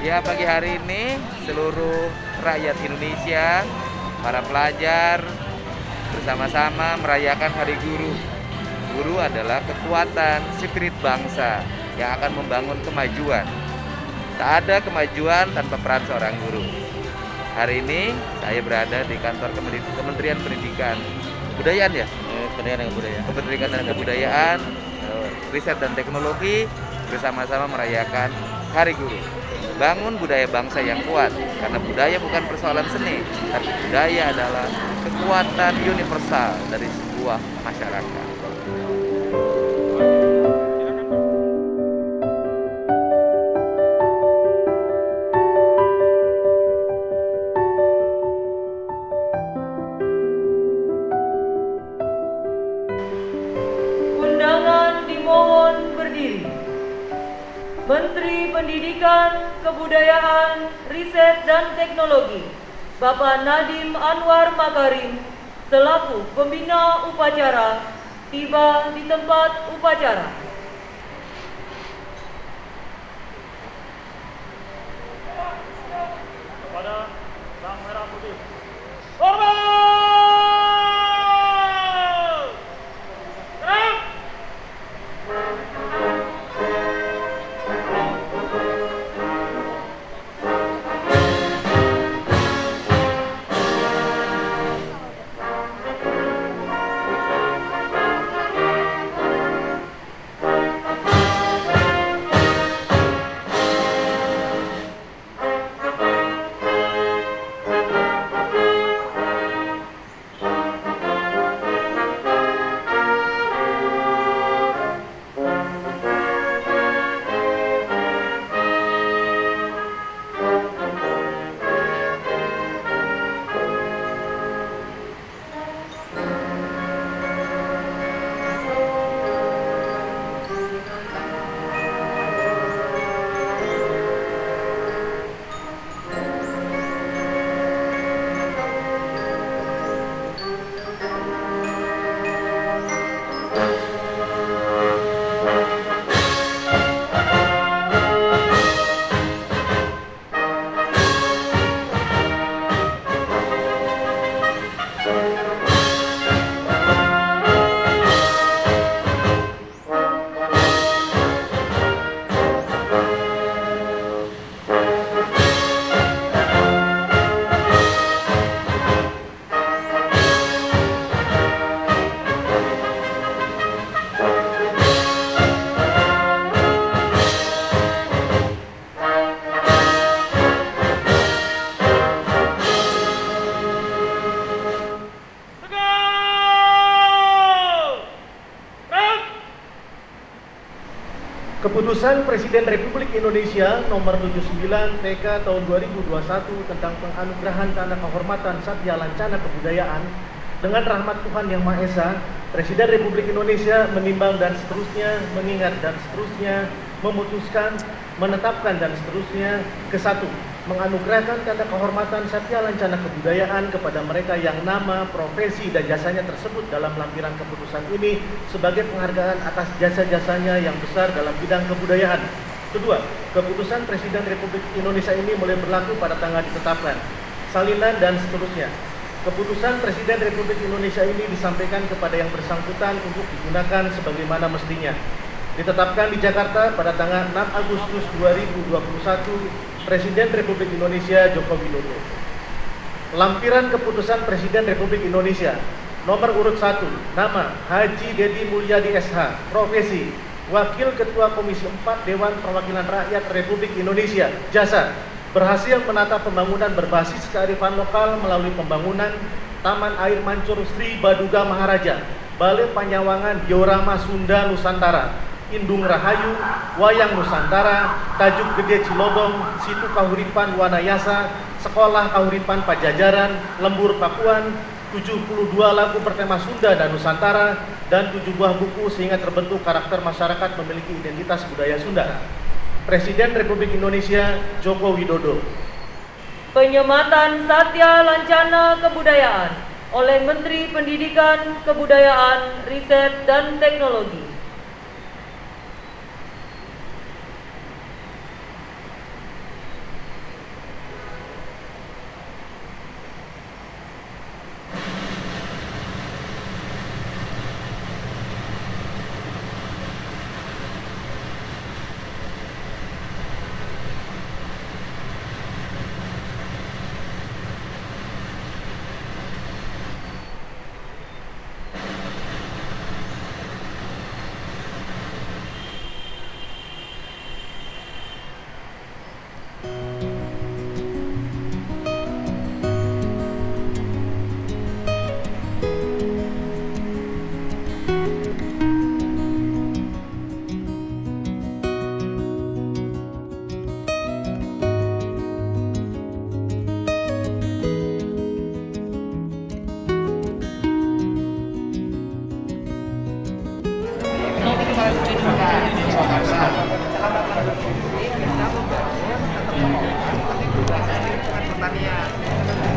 Ya, pagi hari ini seluruh rakyat Indonesia, para pelajar bersama-sama merayakan Hari Guru. Guru adalah kekuatan spirit bangsa yang akan membangun kemajuan. Tak ada kemajuan tanpa peran seorang guru. Hari ini saya berada di kantor Kementerian Pendidikan Kebudayaan ya? Pendidikan dan Kebudayaan, Riset dan Teknologi bersama-sama merayakan Hari Guru. Bangun budaya bangsa yang kuat, karena budaya bukan persoalan seni, tapi budaya adalah kekuatan universal dari sebuah masyarakat. Undangan dimohon berdiri. Menteri Pendidikan, Kebudayaan, Riset dan Teknologi, Bapak Nadiem Anwar Makarim, selaku pembina upacara, tiba di tempat upacara. Kepada Sang Merah Putih. Hormat! Gerak! Keputusan Presiden Republik Indonesia Nomor 79 TK Tahun 2021 tentang penganugerahan tanda kehormatan Satya Lancana Kebudayaan dengan rahmat Tuhan Yang Maha Esa, Presiden Republik Indonesia menimbang dan seterusnya, mengingat dan seterusnya, memutuskan, menetapkan dan seterusnya. Ke-1, menganugerahkan tanda kehormatan Satya Lancana Kebudayaan kepada mereka yang nama, profesi, dan jasanya tersebut dalam lampiran keputusan ini sebagai penghargaan atas jasa-jasanya yang besar dalam bidang kebudayaan. Kedua, keputusan Presiden Republik Indonesia ini mulai berlaku pada tanggal ditetapkan. Salinan dan seterusnya. Keputusan Presiden Republik Indonesia ini disampaikan kepada yang bersangkutan untuk digunakan sebagaimana mestinya. Ditetapkan di Jakarta pada tanggal 6 Agustus 2021, Presiden Republik Indonesia Joko Widodo. Lampiran Keputusan Presiden Republik Indonesia. Nomor urut 1, nama Haji Dedi Mulyadi SH, profesi Wakil Ketua Komisi 4 Dewan Perwakilan Rakyat Republik Indonesia, jasa berhasil menata pembangunan berbasis kearifan lokal melalui pembangunan Taman Air Mancur Sri Baduga Maharaja, Balai Panyawangan Diorama Sunda Nusantara, Indung Rahayu, Wayang Nusantara, Tajuk Gede Cilodong, Situ Kahuripan Wanayasa, Sekolah Kahuripan Pajajaran, Lembur Pakuan, 72 lagu bertema Sunda dan Nusantara, dan 7 buah buku sehingga terbentuk karakter masyarakat memiliki identitas budaya Sunda. Presiden Republik Indonesia Joko Widodo. Penyematan Satya Lancana Kebudayaan oleh Menteri Pendidikan, Kebudayaan, Riset dan Teknologi.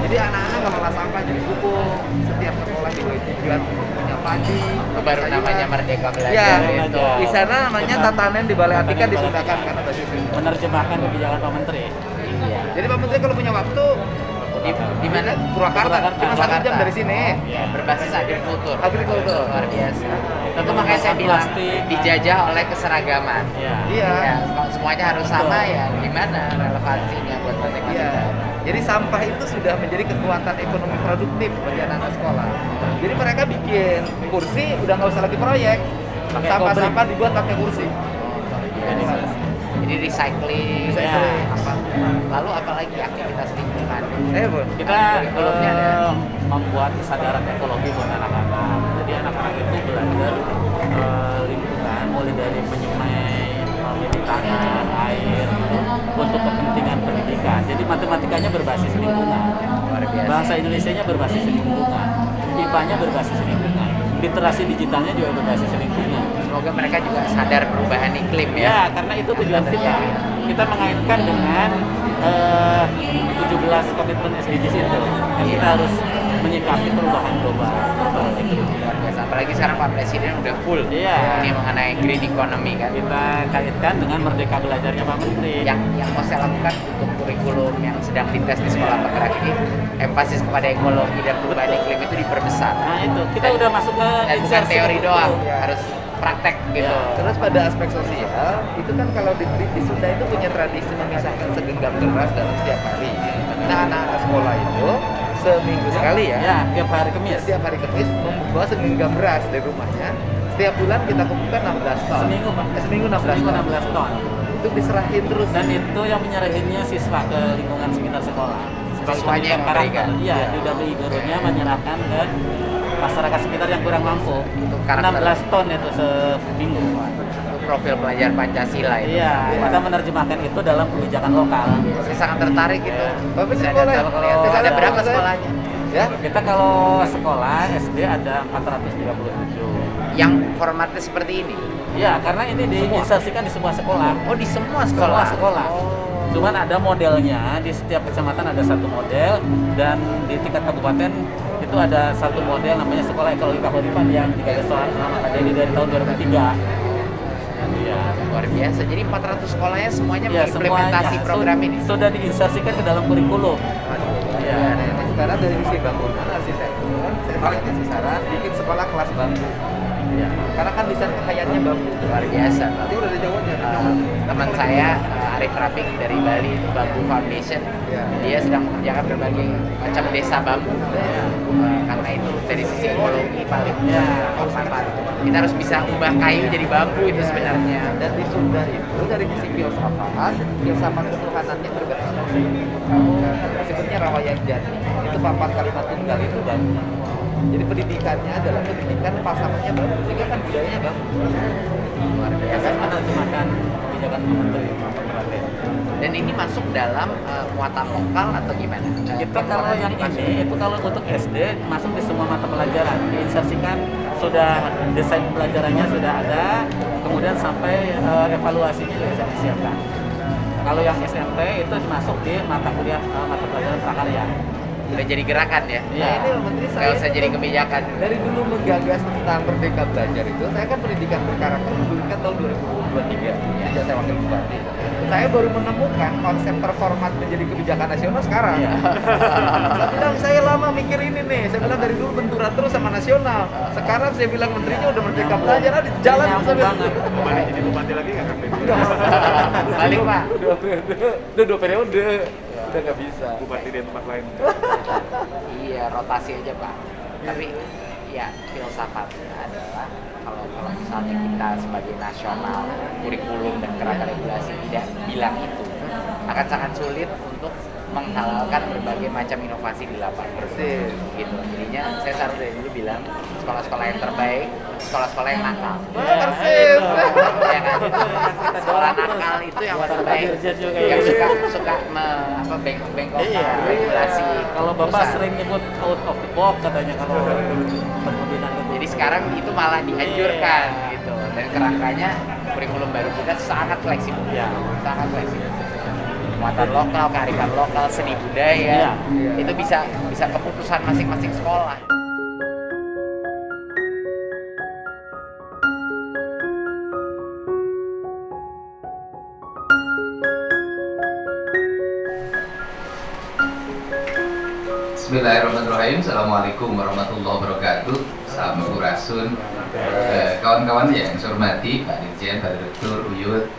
Jadi anak-anak nggak malah sampah jadi pupuk. Setiap sekolah juga dibuat punya padi. Itu baru sayuran. namanya Merdeka Ya, Belajar itu. di sana namanya tatanen di Balai Atika disundahkan karena bahasa Sunda. Menerjemahkan kebijakan Pak Menteri. Iya. Jadi Pak Menteri kalau punya waktu Di mana? Purwakarta, cuma 1 jam dari sini. Ya, berbasis agrikultur. Agrikultur. Luar biasa. Tentu makanya saya bilang Plastik. dijajah oleh keseragaman. Iya. Iya. Ya, kalau semuanya harus sama ya gimana relevansinya buat mereka Iya. Jadi sampah itu sudah menjadi kekuatan ekonomi produktif bagi anak-anak sekolah. Jadi mereka bikin kursi udah nggak usah lagi proyek. Pakai Sampah-sampah dibuat pakai kursi. Jadi recycling, Recycling. apa. Lalu apalagi aktivitas lingkungan. Bun. Kita kurikulumnya ada. membuat kesadaran ekologi buat anak-anak. Jadi anak-anak itu belajar lingkungan, mulai dari menyemai, memilih tanah, air, gitu, untuk kepentingan pendidikan. Jadi matematikanya berbasis lingkungan, Luar biasa. bahasa Indonesianya berbasis lingkungan, IPA-nya berbasis lingkungan, literasi digitalnya juga berbasis lingkungan. Semoga mereka juga sadar perubahan iklim ya. Ya, karena itu tujuan kita. Kita mengaitkan dengan 17 komitmen SDGs itu. Dan kita harus menyikapi perubahan global. Luar biasa. Apalagi sekarang Pak Presiden udah full Iya. ini mengenai green economy kan. Kita kaitkan dengan Merdeka Belajarnya Pak Menteri. Yang mau saya lakukan untuk kurikulum yang sedang dites di sekolah penggerak ini, emphasis kepada ekologi dan perubahan iklim itu diperbesar. Nah itu, kita udah masuk ke Dan bukan insersi teori ke doang, buku. harus praktek gitu. Ya. Terus pada aspek sosial, itu kan kalau di Sunda itu punya tradisi memisahkan segenggam beras dalam setiap hari. Nah, anak-anak sekolah itu seminggu sekali ya, Ya, tiap hari Kamis. setiap hari Kamis membawa segenggam beras dari rumahnya. Setiap bulan kita kumpulkan 16 ton. Seminggu Pak. Seminggu 16 Seminggu ton. 16 ton. Itu diserahin terus. Dan itu yang menyerahinnya siswa ke lingkungan sekitar sekolah. Sebagai Siswanya yang pendidikan memberikan. karakter. Iya, Ya. didampingi gurunya menyerahkan ke masyarakat sekitar yang kurang mampu. Untuk karakter. 16 ton itu seminggu. Untuk profil pelajar Pancasila itu. Iya, kita menerjemahkan itu dalam kebijakan lokal. Saya sangat tertarik gitu. Bapak Bisa sekolah ada ya? kalau Kalau ada ada berapa saya- sekolahnya? Ya, Kita kalau sekolah SD ada 437. Yang formatnya seperti ini. Iya, karena ini diinsersikan di semua sekolah. Oh, di semua Semua sekolah. sekolah. Cuman ada modelnya, di setiap kecamatan ada satu model, dan di tingkat kabupaten itu ada satu model namanya Sekolah Ekologi Kahuripan yang digagas oleh Pak Dedi dari tahun 2003. Iya. Luar biasa. Jadi 400 sekolahnya semuanya Ya, mengimplementasi semuanya program ini. sudah diinsersikan ke dalam kurikulum. ya. Nah, sekarang dari sisi bangunan arsitektur, saya pakai sisi saran bikin sekolah kelas bambu. Ya. Karena kan di sana kekayaannya bambu. Luar biasa. Dia udah ada jawabannya. Teman saya Arif Rafiq dari Bali itu Bambu Foundation. Ya. Dia sedang mengerjakan berbagai macam desa bambu. Karena itu dari sisi ekologi paling Ya. bermanfaat. Kita harus bisa ubah kayu jadi bambu itu sebenarnya. Dan di Sunda itu dari sisi filsafat ketuhanannya berbeda. Sebutnya Rawayan Jati. Itu papan kalimat tunggal itu bambu. Jadi pendidikannya adalah pendidikan pasangannya bambu, sehingga kan budayanya bambu. Luar Ya, biasa. kan menerjemahkan kebijakan Pak Menteri Pak Kabupaten. Dan ini masuk dalam muatan lokal atau gimana? Kita kalau yang ini itu kalau untuk SD masuk di semua mata pelajaran, diinsersikan, sudah desain pembelajarannya sudah ada, kemudian sampai evaluasinya juga bisa disiapkan. Kalau yang SMP itu masuk di mata kuliah mata pelajaran prakarya. Udah jadi gerakan ya? Iya. Nah, ini Menteri Nggak saya usah jadi kebijakan. dari dulu menggagas tentang Merdeka Belajar itu, saya kan pendidikan berkarakter mendirikan tahun 2023 di Jasa Wakil Bupati. Saya baru menemukan konsep terformat menjadi kebijakan nasional sekarang. Iya. Saya bilang saya lama mikir ini nih, saya bilang dari dulu benturan terus sama nasional. Sekarang saya bilang menterinya udah Merdeka Belajar, ada jalan Nyambung sampai banget. Balik jadi bupati lagi nggak Kang? Balik Pak. Udah 2 periode, udah nggak bisa. Bupati di tempat lain. Iya, rotasi aja Pak. Tapi ya filsafatnya adalah kalau misalnya kita sebagai nasional kurikulum dan kerangka regulasi tidak bilang itu, akan sangat sulit untuk menghalalkan berbagai macam inovasi di lapangan. Persis. Gitu. Jadinya saya selalu dari dulu bilang sekolah-sekolah yang terbaik, sekolah-sekolah yang nakal. Persis. Ya kan? Itu yang kita Sekolah dorong terus. nakal itu yang Buat terbaik. Pak Dirjen juga Yang gitu. suka bengkok-bengkok Iya. regulasi. Kalau Bapak perusahaan. sering nyebut out of the box katanya kalau pembinaan itu. Jadi sekarang itu malah dianjurkan gitu. Dan kerangkanya kurikulum baru kita sangat fleksibel. Iya. Sangat fleksibel. kekuatan lokal, kearifan lokal, seni budaya. Iya. Itu bisa keputusan masing-masing sekolah. Bismillahirrahmanirrahim. Assalamualaikum warahmatullahi wabarakatuh. Sampurasun, kawan-kawan yang saya hormati, Pak Dirjen, Pak Direktur, Uyut.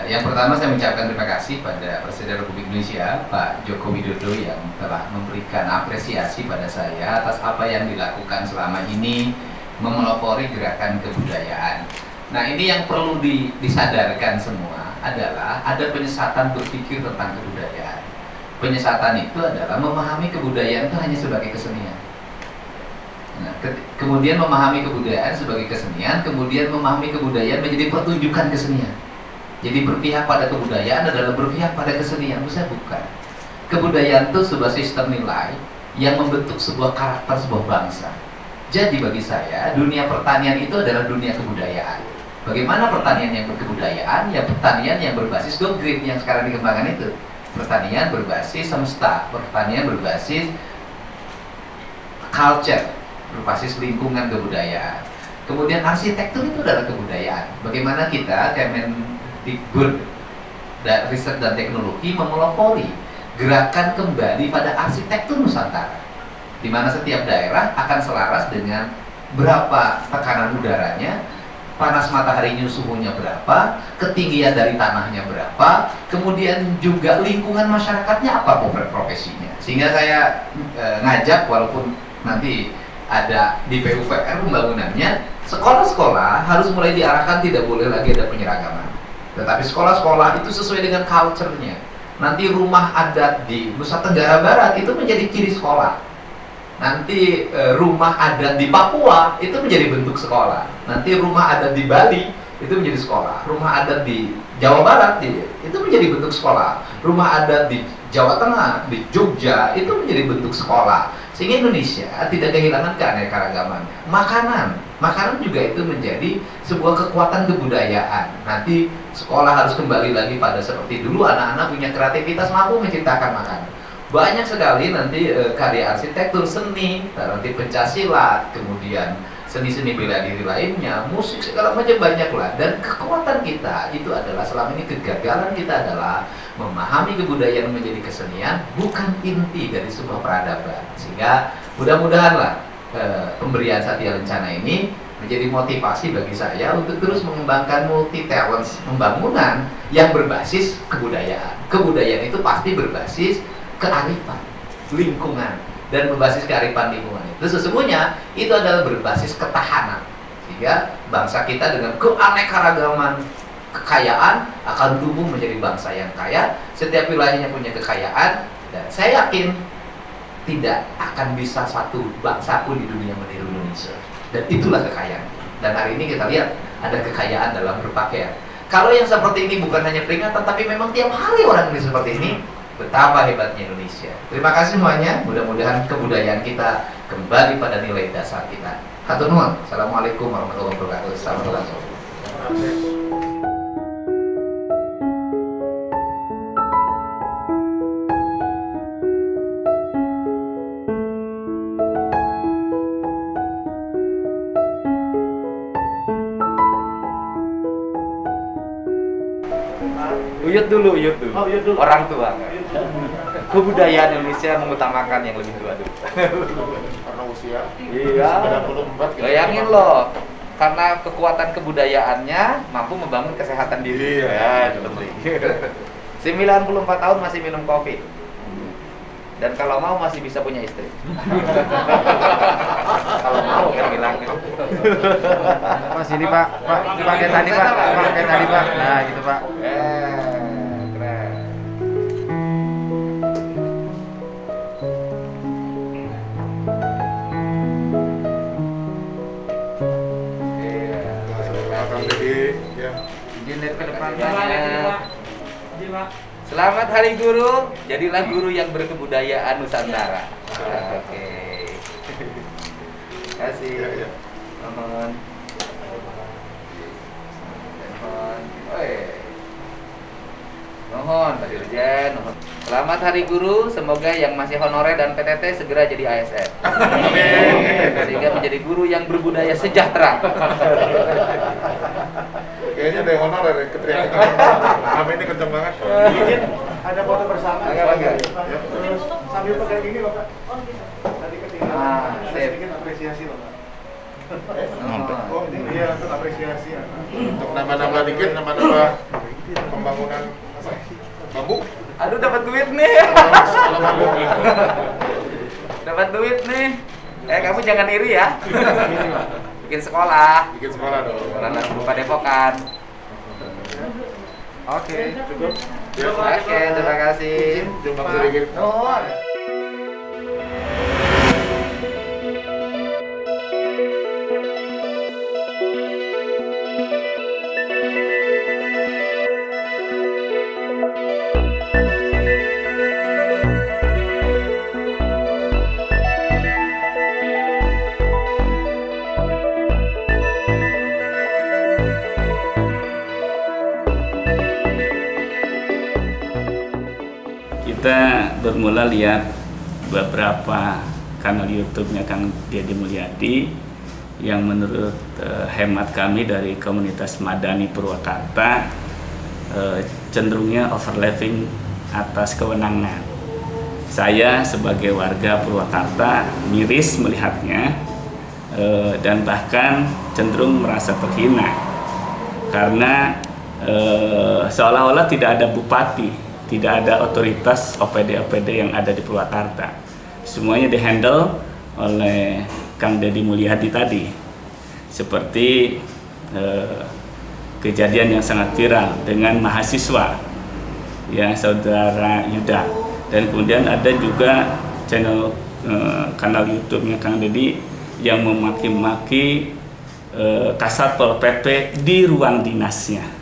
Yang pertama saya mengucapkan terima kasih pada Presiden Republik Indonesia, Pak Joko Widodo, yang telah memberikan apresiasi pada saya atas apa yang dilakukan selama ini memelopori gerakan kebudayaan. Nah, ini yang perlu disadarkan semua adalah ada penyesatan berpikir tentang kebudayaan. Penyesatan itu adalah memahami kebudayaan itu hanya sebagai kesenian. Nah, kemudian memahami kebudayaan sebagai kesenian, kemudian memahami kebudayaan menjadi pertunjukan kesenian. Jadi berpihak pada kebudayaan adalah berpihak pada kesenian, bukan. Kebudayaan itu sebuah sistem nilai yang membentuk sebuah karakter sebuah bangsa. Jadi bagi saya, dunia pertanian itu adalah dunia kebudayaan. Bagaimana pertanian yang berkebudayaan? Ya pertanian yang berbasis go-green yang sekarang dikembangkan itu. Pertanian berbasis semesta, pertanian berbasis culture, berbasis lingkungan kebudayaan. Kemudian arsitektur itu adalah kebudayaan. Bagaimana kita Kemendikbud dan Riset dan Teknologi memelopori gerakan kembali pada arsitektur Nusantara, di mana setiap daerah akan selaras dengan berapa tekanan udaranya, panas mataharinya, suhunya berapa, ketinggian dari tanahnya berapa, kemudian juga lingkungan masyarakatnya apa profesinya. Sehingga saya ngajak, walaupun nanti ada di PUPR pembangunannya, sekolah-sekolah harus mulai diarahkan tidak boleh lagi ada penyeragaman. Tetapi sekolah-sekolah itu sesuai dengan culture-nya. Nanti rumah adat di Nusa Tenggara Barat itu menjadi ciri sekolah. Nanti rumah adat di Papua itu menjadi bentuk sekolah. Nanti rumah adat di Bali itu menjadi sekolah. Rumah adat di Jawa Barat itu menjadi bentuk sekolah. Rumah adat di Jawa Tengah, di Jogja itu menjadi bentuk sekolah. Sehingga Indonesia tidak kehilangan keanekaragamannya. Makanan juga itu menjadi sebuah kekuatan kebudayaan. Nanti sekolah harus kembali lagi pada seperti dulu, anak-anak punya kreativitas, mampu menciptakan makanan. Banyak sekali nanti karya arsitektur, seni, nanti pencaksilat, kemudian seni-seni bela diri lainnya, musik, segala macam banyak lah. Dan kekuatan kita itu adalah, selama ini kegagalan kita adalah memahami kebudayaan menjadi kesenian, bukan inti dari sebuah peradaban. Sehingga mudah-mudahanlah pemberian Satya Lencana ini menjadi motivasi bagi saya untuk terus mengembangkan multi talents pembangunan yang berbasis kebudayaan. Kebudayaan itu pasti berbasis kearifan lingkungan, dan berbasis kearifan lingkungan itu sesungguhnya itu adalah berbasis ketahanan, sehingga bangsa kita dengan keanekaragaman kekayaan akan tumbuh menjadi bangsa yang kaya. Setiap wilayahnya punya kekayaan, dan saya yakin tidak akan bisa satu bangsa pun di dunia meniru Indonesia, dan itulah kekayaan. Dan hari ini kita lihat ada kekayaan dalam berpakaian. Kalau yang seperti ini bukan hanya peringatan, tapi memang tiap hari orang ini seperti ini. Betapa hebatnya Indonesia. Terima kasih semuanya. Mudah-mudahan kebudayaan kita kembali pada nilai dasar kita. Hatur nuhun. Assalamualaikum warahmatullahi wabarakatuh. Salam olahraga. Uyut dulu. Oh, Uyut dulu. Orang tua. Kebudayaan Indonesia mengutamakan yang lebih tua dulu. Karena usia Iya. 94. Bayangin loh, karena kekuatan kebudayaannya mampu membangun kesehatan diri. Iya. Ya, itu penting. 94 tahun masih minum kopi. Dan kalau mau masih bisa punya istri. Kalau mau kan bilangnya. Mas ini Pak, pakai tadi Pak, pakai tadi Pak. Nah gitu Pak. Keren. Iya. Izin dari ke depan. Selamat Hari Guru, jadilah guru yang berkebudayaan Nusantara. Oke. Terima kasih. Mohon. Mohon. Mohon, Pak Dirjen. Dirjen. Selamat Hari Guru, semoga yang masih honorer dan PTT segera jadi ASN. Sehingga menjadi guru yang berbudaya sejahtera. Kayaknya ada yang honorer ya, keteriakan. Kami ini kenceng banget. Izin ada foto bersama. Agak. Terus sambil pegang ini loh Pak. Tadi ketinggalan. Sedikit apresiasi loh Pak. Oh, iya, untuk apresiasi ya. Untuk nama-nama dikit, nama-nama pembangunan apa? Bambu. Aduh, dapat duit nih. Kalau bambu. Dapat duit nih. Kamu jangan iri ya. Bikin sekolah. Bikin sekolah dong. Sekolah anak Padepokan. Oke, cukup. Ya, Oke, terima kasih. Jumpa sedikit. Kita bermula lihat beberapa kanal YouTube-nya Kang Deddy Mulyadi yang menurut hemat kami dari komunitas Madani Purwakarta cenderungnya overlapping atas kewenangan. Saya sebagai warga Purwakarta miris melihatnya dan bahkan cenderung merasa terhina karena seolah-olah tidak ada bupati, tidak ada otoritas OPD-OPD yang ada di Purwakarta. Semuanya dihandle oleh Kang Deddy Mulyadi tadi. Seperti kejadian yang sangat viral dengan mahasiswa, ya Saudara Yuda. Dan kemudian ada juga channel kanal YouTube-nya Kang Deddy yang memaki-maki Kasat Pol PP di ruang dinasnya.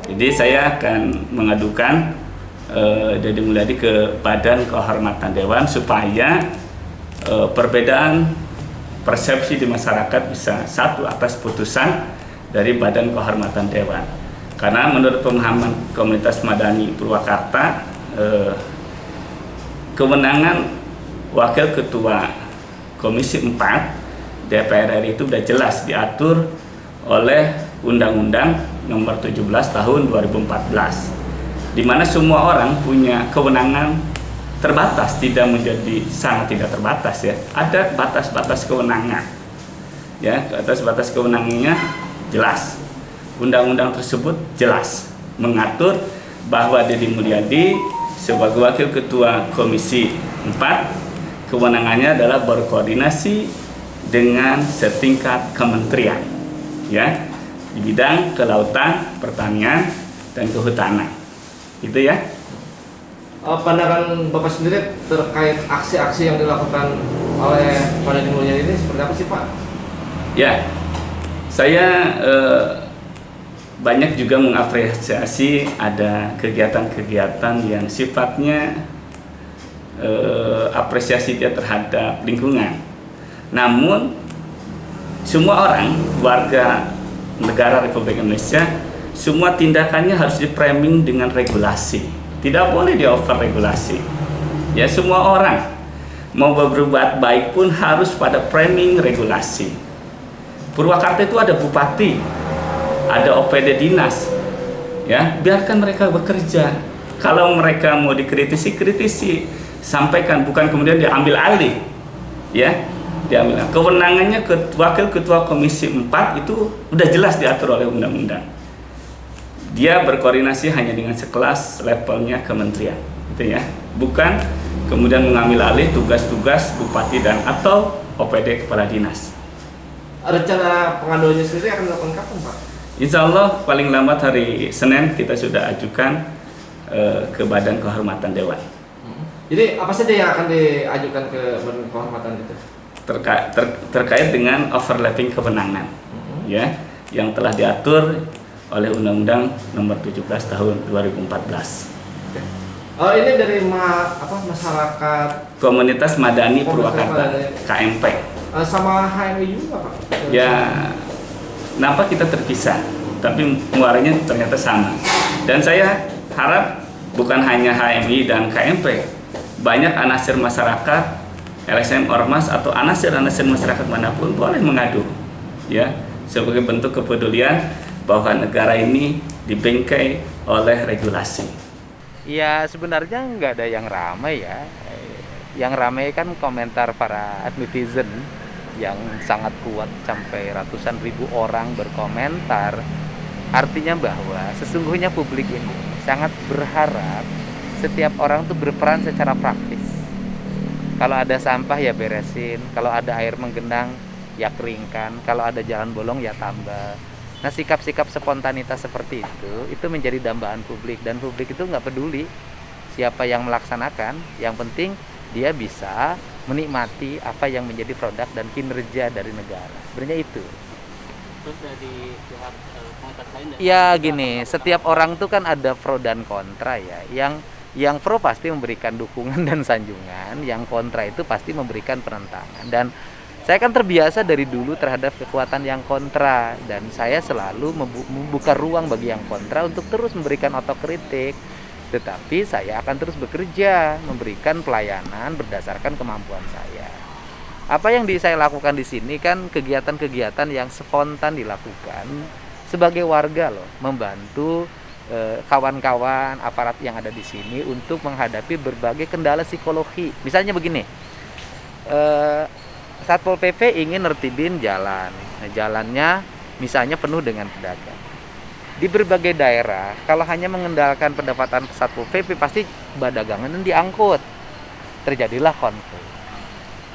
Jadi saya akan mengadukan Deddy Mulyadi ke Badan Kehormatan Dewan supaya perbedaan persepsi di masyarakat bisa satu atas putusan dari Badan Kehormatan Dewan. Karena menurut pemahaman komunitas Madani Purwakarta, kewenangan Wakil Ketua Komisi 4 DPR RI itu sudah jelas diatur oleh Undang-Undang Nomor 17 Tahun 2014, di mana semua orang punya kewenangan terbatas, tidak menjadi sangat tidak terbatas ya. Ada batas-batas kewenangan, ya, batas-batas kewenangannya jelas. Undang-undang tersebut jelas mengatur bahwa Deddy Mulyadi sebagai Wakil Ketua Komisi 4 kewenangannya adalah berkoordinasi dengan setingkat kementerian, ya, di bidang kelautan, pertanian, dan kehutanan. Itu ya. Pandangan Bapak sendiri terkait aksi-aksi yang dilakukan oleh Pak Deddy Mulyadi ini seperti apa sih Pak? Ya, saya banyak juga mengapresiasi ada kegiatan-kegiatan yang sifatnya apresiasi dia terhadap lingkungan. Namun semua orang warga negara Republik Indonesia, semua tindakannya harus di-framing dengan regulasi. Tidak boleh di-over regulasi. Ya, semua orang mau berbuat baik pun harus pada framing regulasi. Purwakarta itu ada bupati, ada OPD dinas. Ya, biarkan mereka bekerja. Kalau mereka mau dikritisi, kritisi, sampaikan, bukan kemudian diambil alih. Ya, diambil. Kewenangannya Wakil Ketua Komisi 4 itu udah jelas diatur oleh undang-undang. Dia berkoordinasi hanya dengan sekelas levelnya kementerian, gitu ya. Bukan kemudian mengambil alih tugas-tugas bupati dan atau OPD kepala dinas. Rencana pengaduannya sendiri akan dilakukan kapan Pak? Insya Allah paling lambat hari Senin kita sudah ajukan ke Badan Kehormatan Dewan. Jadi apa saja yang akan diajukan ke Badan Kehormatan itu? Terkait dengan overlapping kewenangan, ya, yang telah diatur oleh Undang-Undang Nomor 17 Tahun 2014. Ini dari masyarakat Komunitas Madani Purwakarta KMP. Sama HMI juga Pak? Ya, kenapa kita terpisah? Tapi muaranya ternyata sama. Dan saya harap bukan hanya HMI dan KMP, banyak anasir masyarakat, LSM Ormas atau anasir-anasir masyarakat manapun boleh mengadu, ya, sebagai bentuk kepedulian bahwa negara ini dibingkai oleh regulasi. Ya sebenarnya nggak ada yang ramai ya. Yang ramai kan komentar para netizen yang sangat kuat sampai ratusan ribu orang berkomentar. Artinya bahwa sesungguhnya publik ini sangat berharap setiap orang tuh berperan secara praktis. Kalau ada sampah ya beresin, kalau ada air menggenang ya keringkan, kalau ada jalan bolong ya tambah. Nah sikap-sikap spontanitas seperti itu menjadi dambaan publik, dan publik itu nggak peduli siapa yang melaksanakan, yang penting dia bisa menikmati apa yang menjadi produk dan kinerja dari negara. Sebenarnya itu. Terus dari pihak komunitas lain? Ya gini, setiap orang tuh kan ada pro dan kontra ya. Yang pro pasti memberikan dukungan dan sanjungan, yang kontra itu pasti memberikan penentangan. Dan saya kan terbiasa dari dulu terhadap kekuatan yang kontra, dan saya selalu membuka ruang bagi yang kontra untuk terus memberikan otokritik. Tetapi saya akan terus bekerja, memberikan pelayanan berdasarkan kemampuan saya. Apa yang saya lakukan di sini kan kegiatan-kegiatan yang spontan dilakukan sebagai warga loh, membantu kawan-kawan aparat yang ada di sini untuk menghadapi berbagai kendala psikologi. Misalnya begini, Satpol PP ingin nertibin jalan, nah, jalannya misalnya penuh dengan pedagang. Di berbagai daerah, kalau hanya mengendalikan pendapatan Satpol PP, pasti dagangan diangkut. Terjadilah konflik.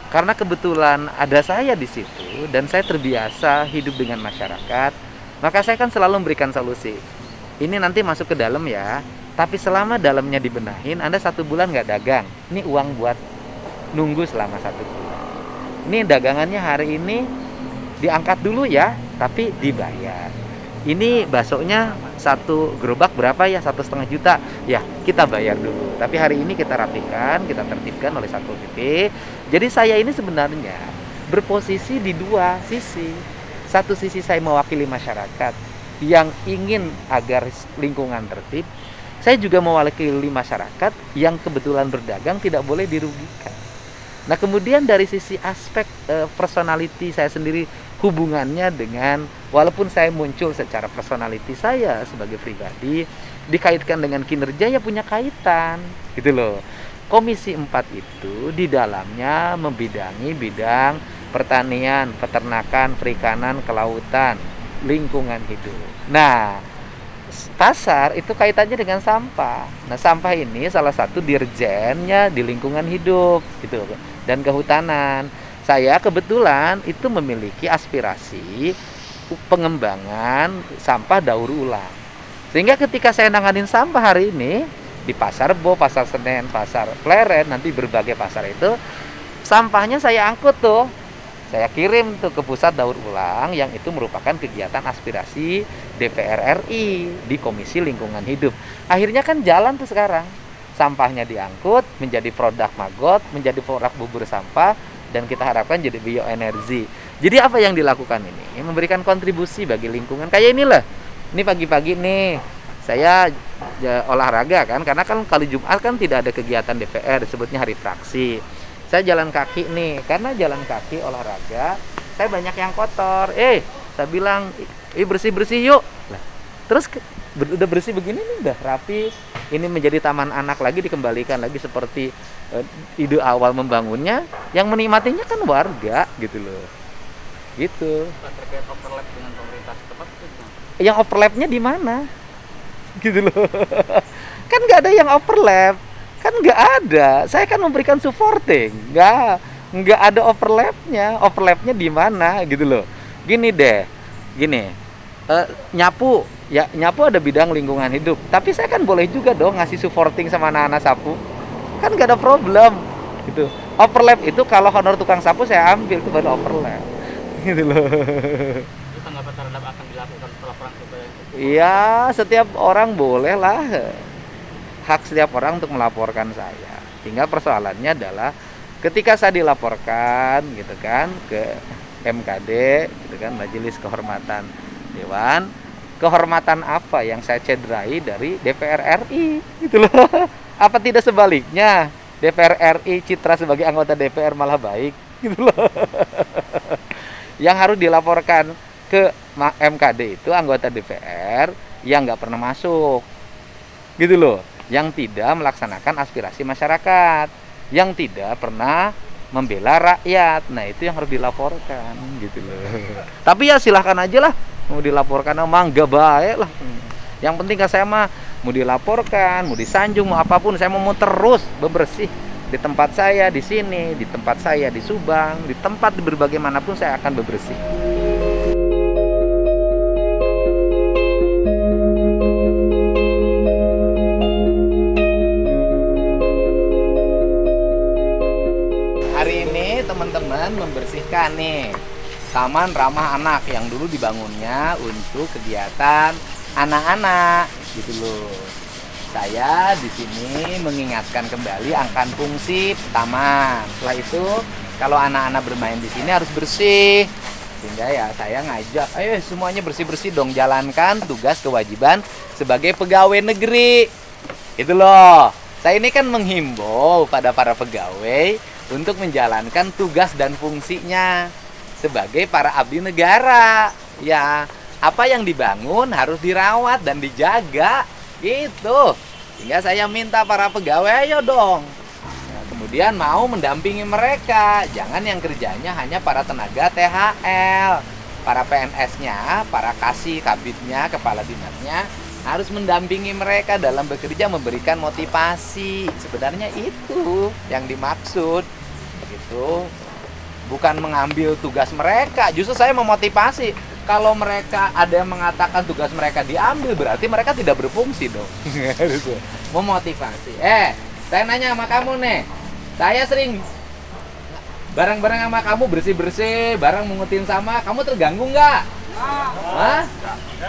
Karena kebetulan ada saya di situ dan saya terbiasa hidup dengan masyarakat, maka saya kan selalu memberikan solusi. Ini nanti masuk ke dalam ya, tapi selama dalamnya dibenahin, Anda 1 bulan nggak dagang. Ini uang buat nunggu selama 1 bulan. Ini dagangannya hari ini diangkat dulu ya, tapi dibayar. Ini baksonya 1 gerobak berapa ya? 1,5 juta. Ya, kita bayar dulu. Tapi hari ini kita rapikan, kita tertibkan oleh Satpol PP. Jadi saya ini sebenarnya berposisi di 2 sisi. Satu sisi saya mewakili masyarakat yang ingin agar lingkungan tertib. Saya juga mewakili masyarakat yang kebetulan berdagang tidak boleh dirugikan. Nah, kemudian dari sisi aspek personality saya sendiri, hubungannya dengan, walaupun saya muncul secara personality saya sebagai pribadi, dikaitkan dengan kinerja ya punya kaitan, gitu loh. Komisi 4 itu di dalamnya membidangi bidang pertanian, peternakan, perikanan, kelautan, lingkungan hidup. Nah, pasar itu kaitannya dengan sampah. Nah, sampah ini salah satu dirjennya di lingkungan hidup, gitu, dan kehutanan. Saya kebetulan itu memiliki aspirasi pengembangan sampah daur ulang. Sehingga ketika saya nanganin sampah hari ini di Pasar Bo, Pasar Senen, Pasar Pleret, nanti berbagai pasar itu, sampahnya saya angkut tuh. Saya kirim tuh ke pusat daur ulang yang itu merupakan kegiatan aspirasi DPR RI di Komisi Lingkungan Hidup. Akhirnya kan jalan tuh sekarang. Sampahnya diangkut menjadi produk maggot, menjadi produk bubur sampah, dan kita harapkan jadi bioenergi. Jadi apa yang dilakukan ini? Memberikan kontribusi bagi lingkungan. Kayak inilah. Ini pagi-pagi nih saya olahraga kan, karena kan kali Jumat kan tidak ada kegiatan DPR, disebutnya hari fraksi. Saya jalan kaki nih, karena jalan kaki olahraga, saya banyak yang kotor. Saya bilang, bersih-bersih yuk. Lah, terus udah bersih begini nih, udah rapi. Ini menjadi taman anak lagi, dikembalikan lagi seperti ide awal membangunnya. Yang menikmatinya kan warga, gitu loh. Gitu. Terkait overlap dengan pemerintah setempat itu gimana? Yang overlapnya di mana? Gitu loh. Kan nggak ada yang overlap. Kan nggak ada, saya kan memberikan supporting, nggak ada overlapnya di mana gitu loh. Gini, nyapu ada bidang lingkungan hidup, tapi saya kan boleh juga dong ngasih supporting sama anak-anak sapu, kan nggak ada problem gitu. Overlap itu kalau honor tukang sapu saya ambil, itu baru overlap gitu loh. Itu tanggapan terhadap akan dilakukan pelaporan ke Iya, setiap orang boleh lah. Hak setiap orang untuk melaporkan saya. Tinggal persoalannya adalah ketika saya dilaporkan gitu kan ke MKD gitu kan, Majelis Kehormatan Dewan, kehormatan apa yang saya cederai dari DPR RI gitu loh. Apa tidak sebaliknya DPR RI citra sebagai anggota DPR malah baik gitu loh. Yang harus dilaporkan ke MKD itu anggota DPR yang nggak pernah masuk gitu loh, yang tidak melaksanakan aspirasi masyarakat, yang tidak pernah membela rakyat. Nah itu yang harus dilaporkan gitu loh. Tapi ya silahkan aja lah, mau dilaporkan mangga baik lah. Yang penting kan saya mah mau dilaporkan, mau disanjung, mau apapun, saya mau terus bebersih di tempat saya, di sini, di tempat saya di Subang, di tempat di berbagai manapun saya akan bebersih. Hari ini teman-teman membersihkan nih Taman Ramah Anak yang dulu dibangunnya untuk kegiatan anak-anak gitu loh. Saya di sini mengingatkan kembali akan fungsi taman. Setelah itu kalau anak-anak bermain di sini harus bersih. Sehingga ya saya ngajak, ayo semuanya bersih-bersih dong, jalankan tugas kewajiban sebagai pegawai negeri. Itu loh. Saya ini kan menghimbau pada para pegawai untuk menjalankan tugas dan fungsinya sebagai para abdi negara. Ya, apa yang dibangun harus dirawat dan dijaga gitu. Sehingga saya minta para pegawai, ayo dong. Nah, kemudian mau mendampingi mereka. Jangan yang kerjanya hanya para tenaga THL. Para PNS-nya, para kasih kabitnya, kepala dinasnya harus mendampingi mereka dalam bekerja, memberikan motivasi. Sebenarnya itu yang dimaksud gitu. Bukan mengambil tugas mereka, justru saya memotivasi. Kalau mereka ada yang mengatakan tugas mereka diambil, berarti mereka tidak berfungsi dong. Memotivasi. Saya nanya sama kamu nih, saya sering bareng-bareng sama kamu bersih-bersih, bareng mengutin sama, kamu terganggu nggak? Hah?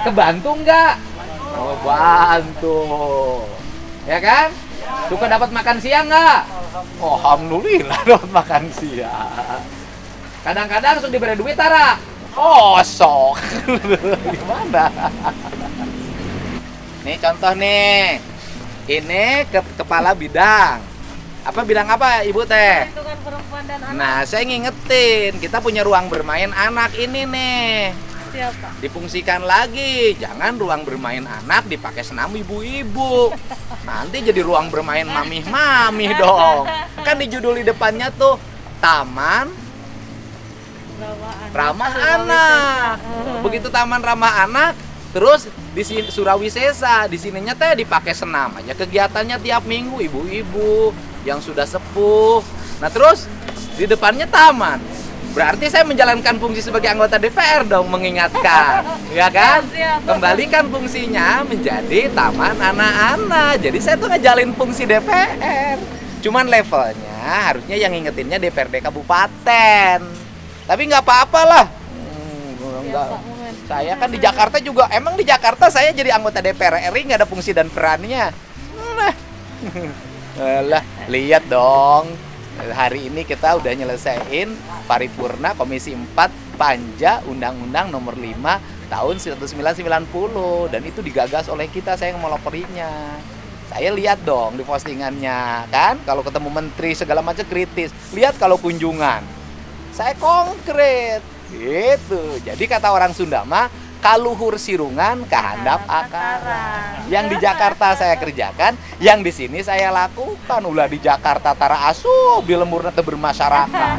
Kebantu nggak? Oh, bantu. Ya kan? Suka dapat makan siang nggak? Oh, alhamdulillah dapat makan siang. Kadang-kadang suka diberi duit, Tara. Oh, sok. Gimana? Nih contoh nih. Ini kepala bidang. Apa bidang apa, Ibu teh? Perlindungan perempuan dan anak. Nah, saya ngingetin, kita punya ruang bermain anak ini nih. Siapa? Difungsikan lagi, jangan ruang bermain anak dipakai senam ibu-ibu. Nanti jadi ruang bermain mamih-mamih dong. Kan di judul di depannya tuh Taman Ramah Anak. Begitu Taman Ramah Anak, terus di sini Surawisesa, di sininya teh dipakai senam aja. Kegiatannya tiap minggu ibu-ibu yang sudah sepuh. Nah, terus di depannya taman. Berarti saya menjalankan fungsi sebagai anggota DPR dong, mengingatkan, ya kan? Kembalikan fungsinya menjadi taman anak-anak. Jadi saya tuh ngejalin fungsi DPR. Cuman levelnya harusnya yang ngingetinnya DPRD kabupaten. Tapi nggak apa-apa lah. Saya kan di Jakarta juga, emang di Jakarta saya jadi anggota DPR RI nggak ada fungsi dan perannya. Lah, lihat dong. Hari ini kita udah nyelesain paripurna Komisi 4 Panja Undang-Undang Nomor 5 tahun 1990 dan itu digagas oleh kita, saya yang meloporinya. Saya lihat dong di postingannya kan, kalau ketemu menteri segala macam kritis. Lihat kalau kunjungan, saya konkret gitu. Jadi kata orang Sunda mah, kaluhur sirungan kahandap akaran. Yang di Jakarta saya kerjakan, yang di sini saya lakukan. Ulah di Jakarta tara asuh, di lembur nanti bermasyarakat.